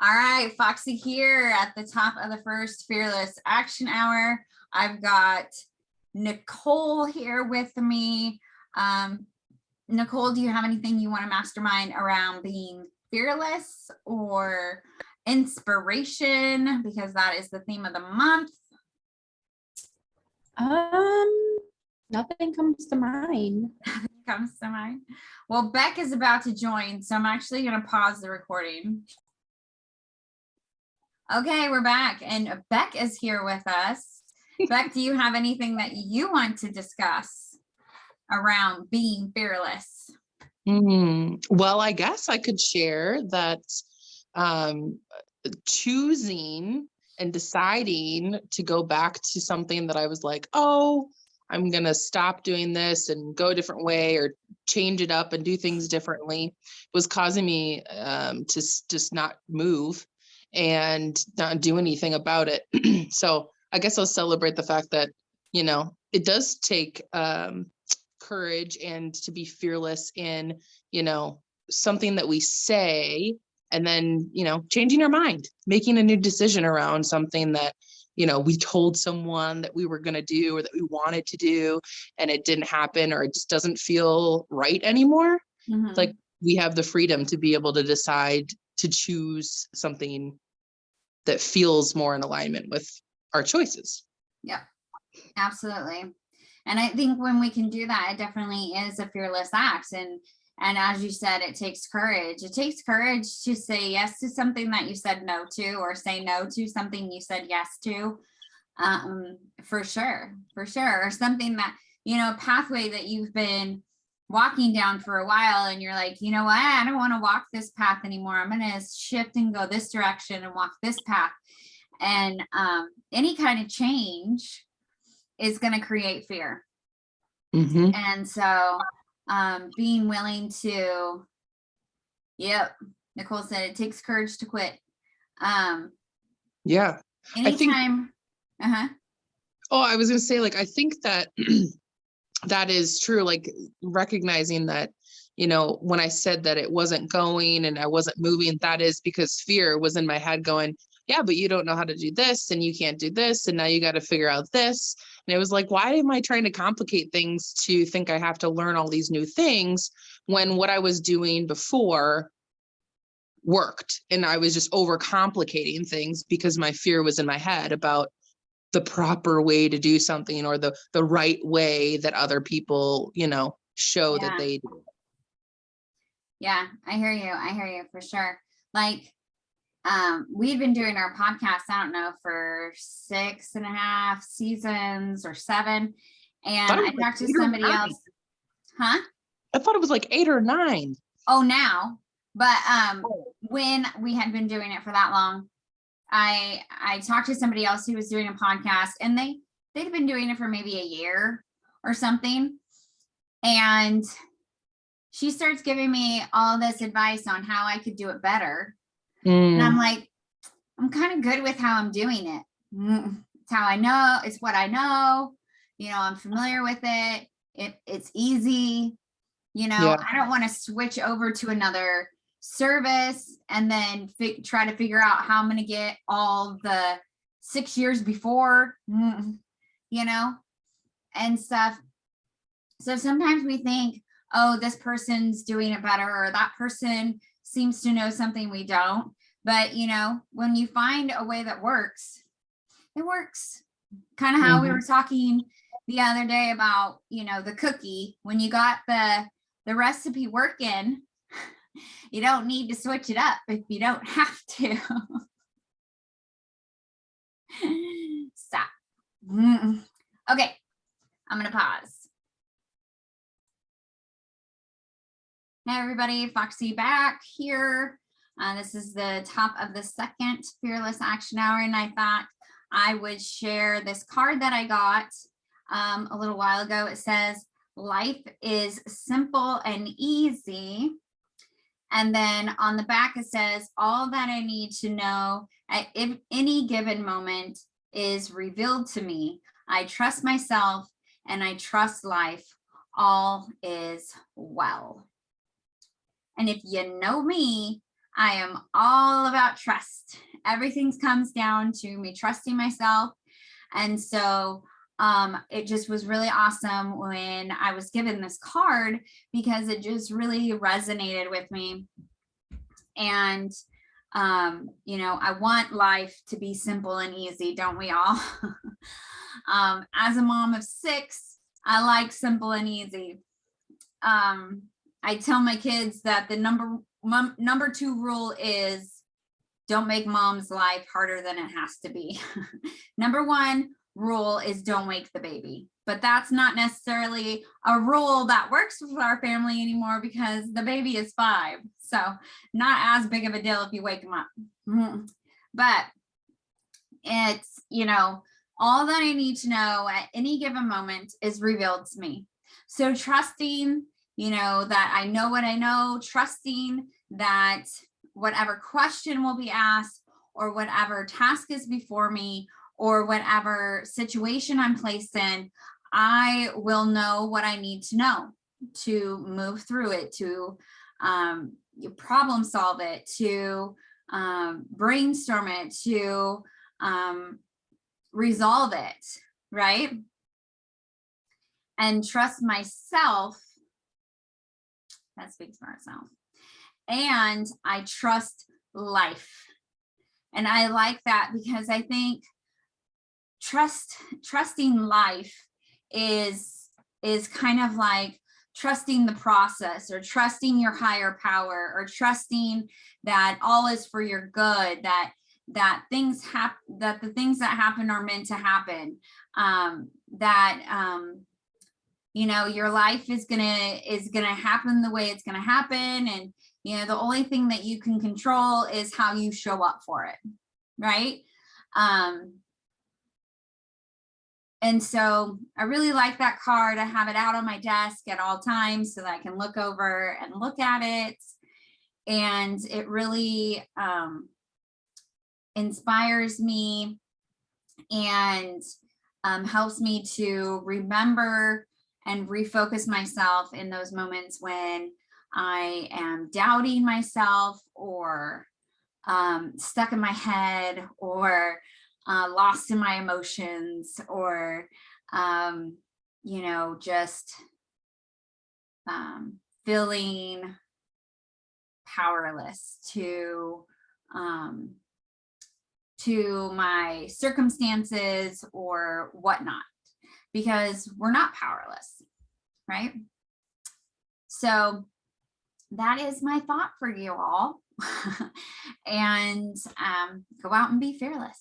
All right, Foxy here at the top of the first Fearless Action Hour. I've got Nicole here with me. Nicole, do you have anything you want to mastermind around being fearless or inspiration? Because that is the theme of the month. Nothing comes to mind. Well, Beck is about to join, so I'm actually going to pause the recording. Okay, we're back, and Beck is here with us. Beck, do you have anything that you want to discuss around being fearless? Well, I guess I could share that choosing and deciding to go back to something that I was like, oh, I'm going to stop doing this and go a different way or change it up and do things differently was causing me to just not move and not do anything about it. So I guess I'll celebrate the fact that, you know, it does take courage and to be fearless in, you know, something that we say, and then, you know, changing our mind, making a new decision around something that, you know, we told someone that we were going to do or that we wanted to do, and it didn't happen, or it just doesn't feel right anymore. It's like we have the freedom to be able to decide to choose something that feels more in alignment with our choices. Yep, absolutely. And I think when we can do that, it definitely is a fearless act. And as you said, it takes courage. It takes courage to say yes to something that you said no to, or say no to something you said yes to. For sure. Or something that, you know, a pathway that you've been walking down for a while, and you're like, you know what, I don't want to walk this path anymore. I'm going to shift and go this direction and walk this path. And any kind of change is going to create fear. And so being willing to, Nicole said it takes courage to quit. Yeah. Anytime. I was going to say, like, I think that that is true. Like, recognizing that, you know, when I said that it wasn't going and I wasn't moving, that is because fear was in my head going, yeah, but you don't know how to do this and you can't do this. And now you got to figure out this. And it was like, why am I trying to complicate things to think I have to learn all these new things when what I was doing before worked? And I was just overcomplicating things because my fear was in my head about the proper way to do something, or the right way that other people, you know, show that they do. Yeah, I hear you for sure. Like, we've been doing our podcast, I don't know, for 6.5 seasons or 7. And I talked to somebody else. I thought it was like 8 or 9. Oh, now. But when we had been doing it for that long, I talked to somebody else who was doing a podcast, and they'd been doing it for maybe a year or something. And she starts giving me all this advice on how I could do it better. And I'm like, I'm kind of good with how I'm doing it. It's how I know, it's what I know, you know, I'm familiar with it. It's easy, you know. I don't want to switch over to another service and then try to figure out how I'm going to get all the 6 years before, you know, and stuff. So sometimes we think, oh, this person's doing it better, or that person seems to know something we don't. But, you know, when you find a way that works, it works. Kind of how we were talking the other day about, you know, the cookie. When you got the recipe working, you don't need to switch it up if you don't have to. Stop. Okay, I'm going to pause. Hey, everybody, Foxy back here. This is the top of the second Fearless Action Hour, and I thought I would share this card that I got a little while ago. It says, life is simple and easy. And then on the back, it says, all that I need to know at any given moment is revealed to me. I trust myself and I trust life. All is well. And if you know me, I am all about trust. Everything comes down to me trusting myself. And so it just was really awesome when I was given this card, because it just really resonated with me. And you know, I want life to be simple and easy, don't we all? As a mom of 6, I like simple and easy. I tell my kids that the number 2 rule is don't make mom's life harder than it has to be. Number 1 rule is don't wake the baby, but that's not necessarily a rule that works with our family anymore because the baby is 5. So not as big of a deal if you wake them up. But it's, you know, all that I need to know at any given moment is revealed to me. So trusting, you know, that I know what I know, trusting that whatever question will be asked, or whatever task is before me, or whatever situation I'm placed in, I will know what I need to know to move through it, to problem solve it, to brainstorm it, to resolve it, right? And trust myself. That speaks for itself. And I trust life. And I like that because I think trusting life is kind of like trusting the process, or trusting your higher power, or trusting that all is for your good, that the things that happen are meant to happen, you know, your life is gonna happen the way it's gonna happen, and you know, the only thing that you can control is how you show up for it, right? And so I really like that card. I have it out on my desk at all times so that I can look over and look at it. And it really inspires me and helps me to remember and refocus myself in those moments when I am doubting myself, or stuck in my head, or lost in my emotions, or you know, just feeling powerless to my circumstances or whatnot, because we're not powerless, right? So that is my thought for you all. And go out and be fearless.